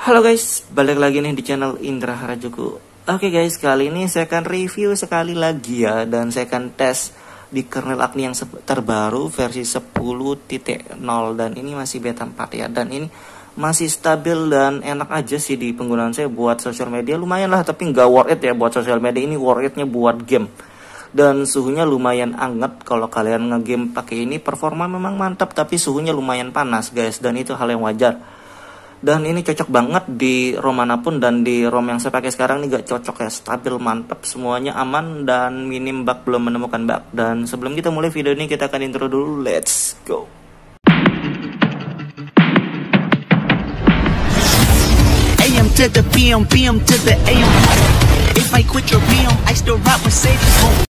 Halo guys, balik lagi nih di channel Indra Harajuku. Oke guys, kali ini saya akan review sekali lagi ya, dan saya akan tes di kernel Agni yang terbaru versi 10.0, dan ini masih beta 4 ya, dan ini masih stabil dan enak aja sih di penggunaan saya buat sosial media. Lumayan lah, tapi nggak worth it ya buat sosial media, ini worth itnya buat game. Dan suhunya lumayan anget. Kalau kalian ngegame pakai ini, performa memang mantap, tapi suhunya lumayan panas guys, dan itu hal yang wajar. Dan ini cocok banget di ROM manapun, dan di ROM yang saya pakai sekarang ini gak cocok ya, stabil, mantap, semuanya aman dan minim bug, belum menemukan bug. Dan sebelum kita mulai video ini, kita akan intro dulu. Let's go. AM to the PM, PM to the AM. If I quit your PM, I still rap with save home.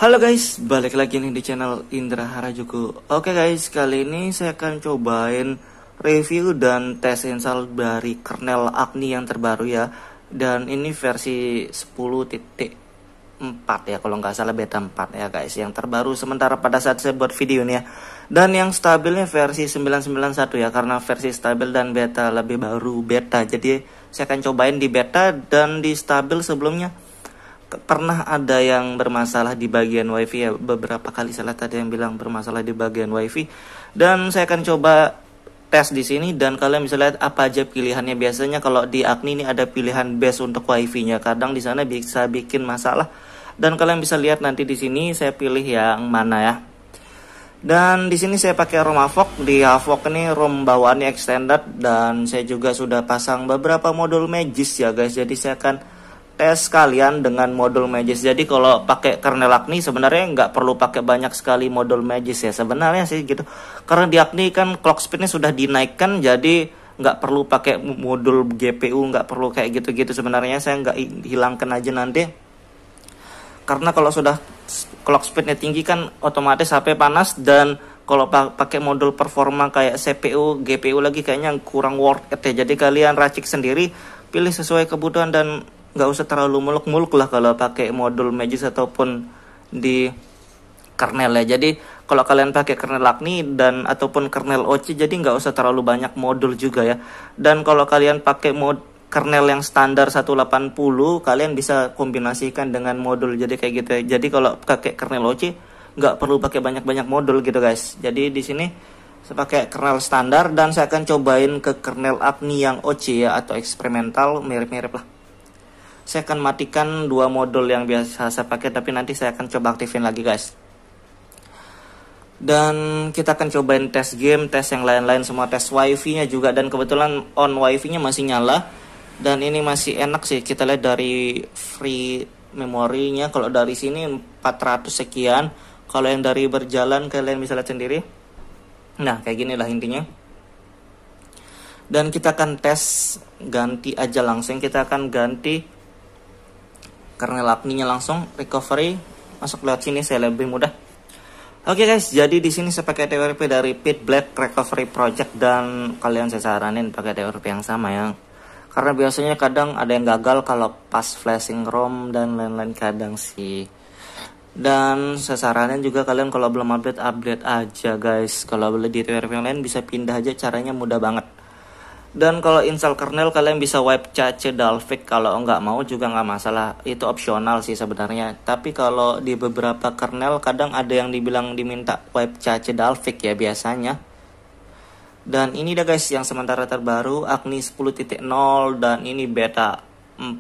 Halo guys, balik lagi nih di channel Indra Harajuku. Oke guys, kali ini saya akan cobain review dan tes install dari kernel Agni yang terbaru ya. Dan ini versi 10.4 ya, kalau nggak salah beta 4 ya guys, yang terbaru sementara pada saat saya buat video ini ya. Dan yang stabilnya versi 991 ya, karena versi stabil dan beta lebih baru beta. Jadi saya akan cobain di beta dan di stabil. Sebelumnya pernah ada yang bermasalah di bagian wifi ya, beberapa kali salah tadi yang bilang bermasalah di bagian wifi. Dan saya akan coba tes di sini, dan kalian bisa lihat apa aja pilihannya. Biasanya kalau di Agni ini ada pilihan base untuk wifi-nya, kadang di sana bisa bikin masalah, dan kalian bisa lihat nanti di sini saya pilih yang mana ya. Dan di sini saya pakai ROM Havok. Di Havok ini ROM bawaannya extended, dan saya juga sudah pasang beberapa modul Magis ya guys. Jadi saya akan tes kalian dengan modul Magis. Jadi kalau pakai kernel Agni sebenarnya nggak perlu pakai banyak sekali modul Magis ya, sebenarnya sih gitu. Karena di Agni kan clock speednya sudah dinaikkan, jadi nggak perlu pakai modul GPU, nggak perlu kayak gitu-gitu. Sebenarnya saya nggak hilangkan aja nanti. Karena kalau sudah clock speednya tinggi kan otomatis HP panas, dan kalau pakai modul performa kayak CPU, GPU lagi kayaknya kurang worth it ya. Jadi kalian racik sendiri, pilih sesuai kebutuhan, dan nggak usah terlalu muluk-muluk lah kalau pakai modul Magis ataupun di kernel ya. Jadi kalau kalian pakai kernel Agni dan ataupun kernel OC, jadi nggak usah terlalu banyak modul juga ya. Dan kalau kalian pakai kernel yang standar 180, kalian bisa kombinasikan dengan modul, jadi kayak gitu ya. Jadi kalau pakai kernel OC nggak perlu pakai banyak-banyak modul gitu guys. Jadi di sini saya pakai kernel standar, dan saya akan cobain ke kernel Agni yang OC ya, atau eksperimental, mirip-mirip lah. Saya akan matikan dua modul yang biasa saya pakai, tapi nanti saya akan coba aktifin lagi guys. Dan kita akan cobain tes game, tes yang lain-lain, semua tes wifi-nya juga. Dan kebetulan on wifi-nya masih nyala, dan ini masih enak sih. Kita lihat dari free memorinya, kalau dari sini 400 sekian. Kalau yang dari berjalan kalian bisa lihat sendiri. Nah kayak gini lah intinya. Dan kita akan tes ganti aja langsung. Kita akan ganti kernel Agni-nya langsung, recovery, masuk lewat sini, saya lebih mudah. Oke guys, jadi di sini saya pakai TWRP dari Pit Black Recovery Project, dan kalian saya saranin pakai TWRP yang sama ya. Karena biasanya kadang ada yang gagal kalau pas flashing ROM dan lain-lain kadang sih. Dan saya saranin juga kalian kalau belum update aja guys. Kalau beli di TWRP yang lain bisa pindah aja, caranya mudah banget. Dan kalau install kernel kalian bisa wipe cache Dalvik, kalau nggak mau juga nggak masalah, itu opsional sih sebenarnya. Tapi kalau di beberapa kernel kadang ada yang dibilang diminta wipe cache Dalvik ya biasanya. Dan ini dah guys yang sementara terbaru Agni 10.0, dan ini beta 4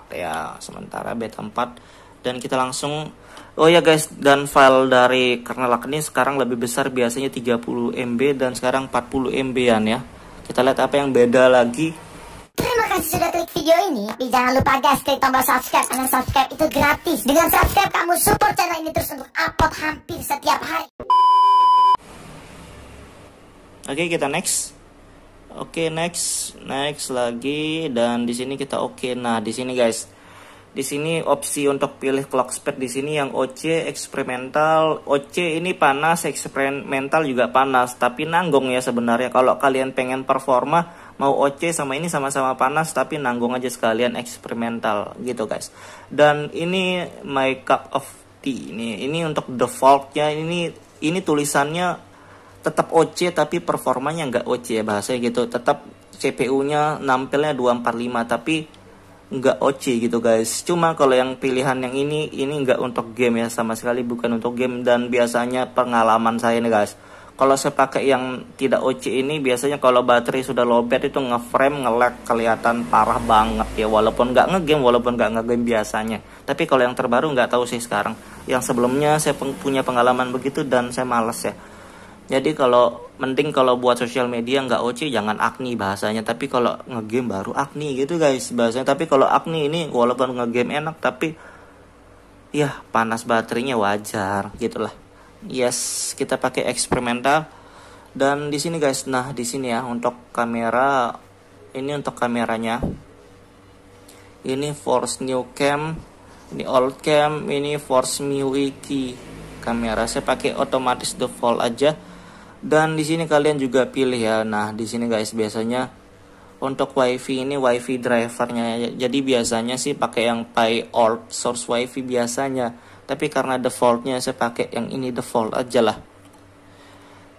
ya, sementara beta 4. Dan kita langsung, oh ya guys, dan file dari kernel Agni sekarang lebih besar, biasanya 30 MB dan sekarang 40 MB-an ya. Kita lihat apa yang beda lagi. Terima kasih sudah klik video ini. Tapi jangan lupa guys, klik tombol subscribe, karena subscribe itu gratis. Dengan subscribe kamu support channel ini terus untuk upload hampir setiap hari. Oke, kita next. Oke, next lagi, dan di sini kita oke. Nah, di sini guys, di sini opsi untuk pilih clock speed di sini yang OC eksperimental. OC ini panas, eksperimental juga panas, tapi nanggung ya sebenarnya. Kalau kalian pengen performa, mau OC sama ini sama-sama panas, tapi nanggung aja sekalian eksperimental gitu guys. Dan ini my cup of tea. Ini untuk defaultnya, ini tulisannya tetap OC tapi performanya nggak OC ya, bahasanya gitu. Tetap CPU-nya nampilnya 245 tapi nggak OC gitu guys. Cuma kalau yang pilihan yang ini nggak untuk game ya, sama sekali bukan untuk game. Dan biasanya pengalaman saya nih guys, kalau saya pakai yang tidak OC ini, biasanya kalau baterai sudah lowbat itu ngeframe, nge-lag, kelihatan parah banget ya. Walaupun nggak ngegame biasanya. Tapi kalau yang terbaru nggak tahu sih sekarang. Yang sebelumnya saya punya pengalaman begitu dan saya males ya. Jadi kalau mending kalau buat sosial media nggak OC jangan Agni bahasanya. Tapi kalau ngegame baru Agni gitu guys bahasanya. Tapi kalau Agni ini walaupun ngegame enak tapi ya panas baterainya wajar gitulah. Yes, kita pakai eksperimental. Dan di sini guys, nah di sini ya untuk kamera, ini untuk kameranya. Ini Force New Cam, ini Old Cam, ini Force MIUI kamera. Saya pakai otomatis default aja. Dan di sini kalian juga pilih ya. Nah, di sini guys biasanya untuk WiFi ini WiFi drivernya. Jadi biasanya sih pakai yang PyOrt source WiFi biasanya. Tapi karena defaultnya saya pakai yang ini default aja lah.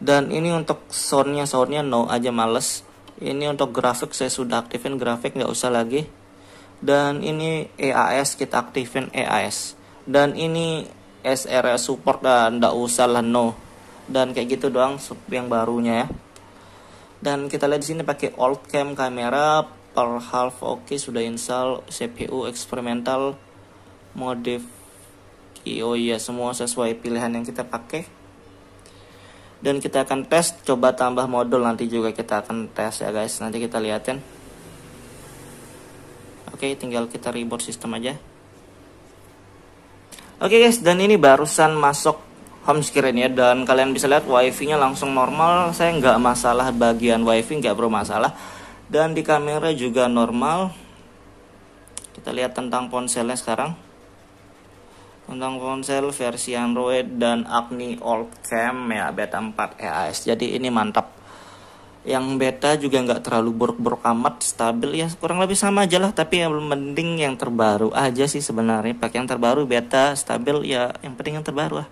Dan ini untuk soundnya no aja, males. Ini untuk grafik saya sudah aktifin grafik, nggak usah lagi. Dan ini EAS kita aktifin EAS. Dan ini SR support nggak usah lah, no. Dan kayak gitu doang yang barunya ya. Dan kita lihat di sini pakai old cam kamera per half, oke, sudah install. CPU eksperimental modif, oh iya semua sesuai pilihan yang kita pakai. Dan kita akan tes, coba tambah modul nanti juga kita akan tes ya guys. Nanti kita liatin. Oke, tinggal kita reboot sistem aja. Oke guys, dan ini barusan masuk home screen ya, dan kalian bisa lihat wifi nya langsung normal. Saya nggak masalah bagian wifi, nggak bermasalah. Dan di kamera juga normal. Kita lihat tentang ponselnya sekarang. Tentang ponsel versi Android dan Agni Old Cam ya, beta 4 EAS. Jadi ini mantap. Yang beta juga nggak terlalu buruk-buruk amat, stabil ya, kurang lebih sama aja lah. Tapi yang mending yang terbaru aja sih sebenarnya. Pakai yang terbaru, beta stabil ya, yang penting yang terbaru lah.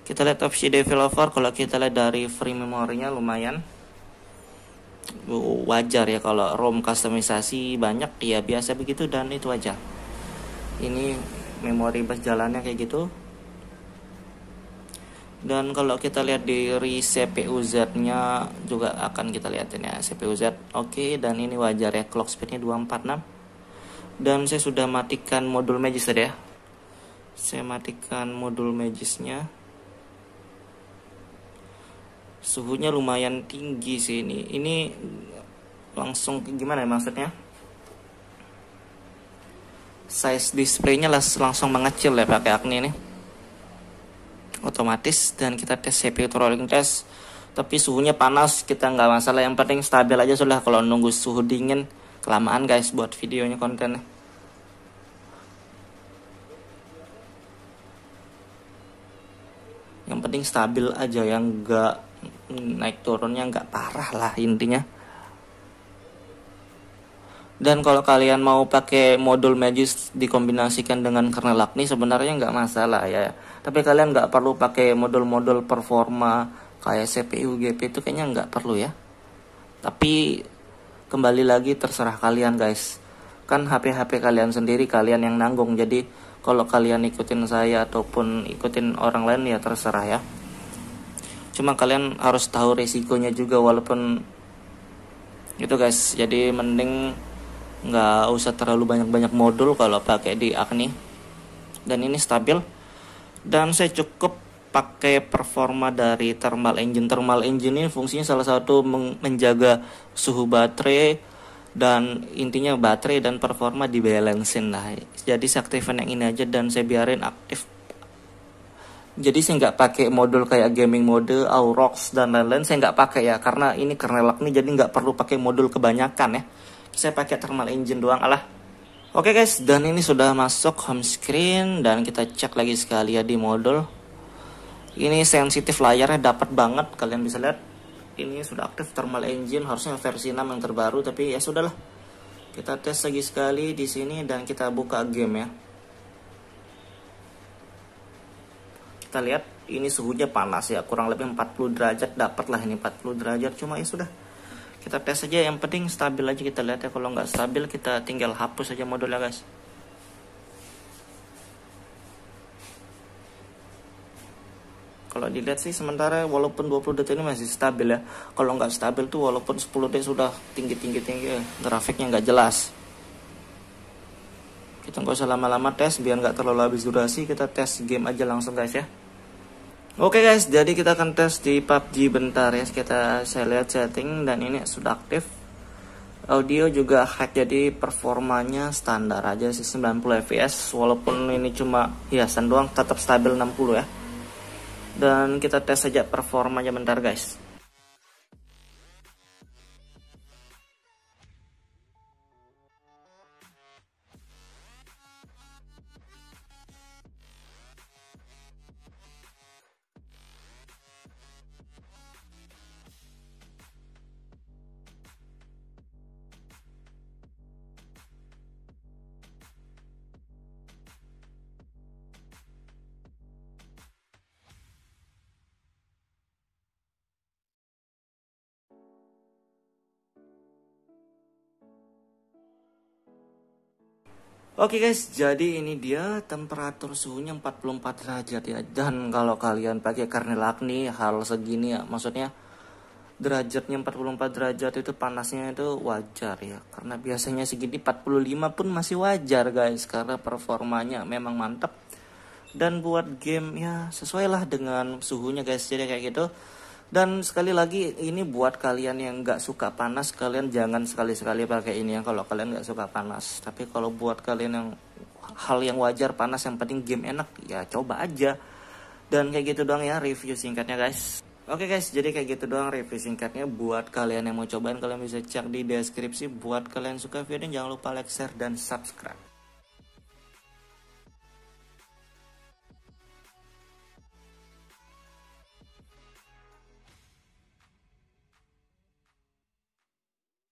Kita lihat opsi developer, kalau kita lihat dari free memorinya lumayan wajar ya. Kalau ROM customisasi banyak ya biasa begitu, dan itu aja. Ini memori bus jalannya kayak gitu. Dan kalau kita lihat dari CPU Z nya juga akan kita lihatin ya, CPU Z oke. Dan ini wajar ya, clock speednya 246. Dan saya sudah matikan modul Magis tadi ya. Saya matikan modul Magisnya. Suhunya lumayan tinggi sih ini. Ini langsung gimana ya maksudnya? Size displaynya langsung mengecil ya pakai Agni ini. Otomatis. Dan kita tes CPU throttling test. Tapi suhunya panas, kita nggak masalah. Yang penting stabil aja sudah. Kalau nunggu suhu dingin kelamaan guys buat videonya, kontennya. Yang penting stabil aja, yang nggak naik turunnya nggak parah lah intinya. Dan kalau kalian mau pakai modul Magis dikombinasikan dengan kernel Agni sebenarnya nggak masalah ya. Tapi kalian nggak perlu pakai modul-modul performa kayak CPU, GPU itu kayaknya nggak perlu ya. Tapi kembali lagi terserah kalian guys. Kan HP kalian sendiri, kalian yang nanggung. Jadi kalau kalian ikutin saya ataupun ikutin orang lain ya terserah ya. Cuma kalian harus tahu resikonya juga walaupun itu guys. Jadi mending nggak usah terlalu banyak modul kalau pakai di Agni. Dan ini stabil. Dan saya cukup pakai performa dari thermal engine. Thermal engine ini fungsinya salah satu menjaga suhu baterai. Dan intinya baterai dan performa dibalancein lah. Jadi saya aktifkan yang ini aja dan saya biarin aktif. Jadi saya nggak pakai modul kayak gaming mode, Aurox dan lain-lain. Saya nggak pakai ya, karena ini kernel Agni jadi nggak perlu pakai modul kebanyakan ya. Saya pakai thermal engine doang alah. Oke guys, dan ini sudah masuk home screen. Dan kita cek lagi sekali ya di modul. Ini sensitif layarnya dapat banget, kalian bisa lihat. Ini sudah aktif thermal engine, harusnya versi 6 yang terbaru, tapi ya sudahlah. Kita tes lagi sekali di sini dan kita buka game ya. kita lihat ini suhunya panas ya, kurang lebih 40 derajat, dapatlah ini 40 derajat. Cuma ya sudah, kita tes aja, yang penting stabil aja. Kita lihat ya, kalau nggak stabil kita tinggal hapus aja modulnya guys. Kalau dilihat sih sementara walaupun 20 detik ini masih stabil ya. Kalau nggak stabil tuh walaupun 10 detik sudah tinggi ya, grafiknya nggak jelas. Kita nggak usah lama-lama tes biar nggak terlalu habis durasi, kita tes game aja langsung guys ya. Oke guys, jadi kita akan tes di PUBG bentar ya. Saya lihat setting dan ini sudah aktif. Audio juga hack, jadi performanya standar aja sih 90 fps. Walaupun ini cuma hiasan doang, tetap stabil 60 ya. Dan kita tes saja performanya bentar guys. Oke guys, jadi ini dia temperatur suhunya 44 derajat ya. Dan kalau kalian pakai Kernel nih hal segini ya, maksudnya derajatnya 44 derajat itu panasnya itu wajar ya. Karena biasanya segini 45 pun masih wajar guys, karena performanya memang mantap. Dan buat game ya sesuai lah dengan suhunya guys, jadi kayak gitu. Dan sekali lagi ini buat kalian yang nggak suka panas, kalian jangan sekali-sekali pakai ini ya kalau kalian nggak suka panas. Tapi kalau buat kalian yang hal yang wajar panas, yang penting game enak, ya coba aja. Dan kayak gitu doang ya review singkatnya guys. Oke guys, jadi kayak gitu doang review singkatnya. Buat kalian yang mau cobain, kalian bisa cek di deskripsi. Buat kalian yang suka video, jangan lupa like, share, dan subscribe.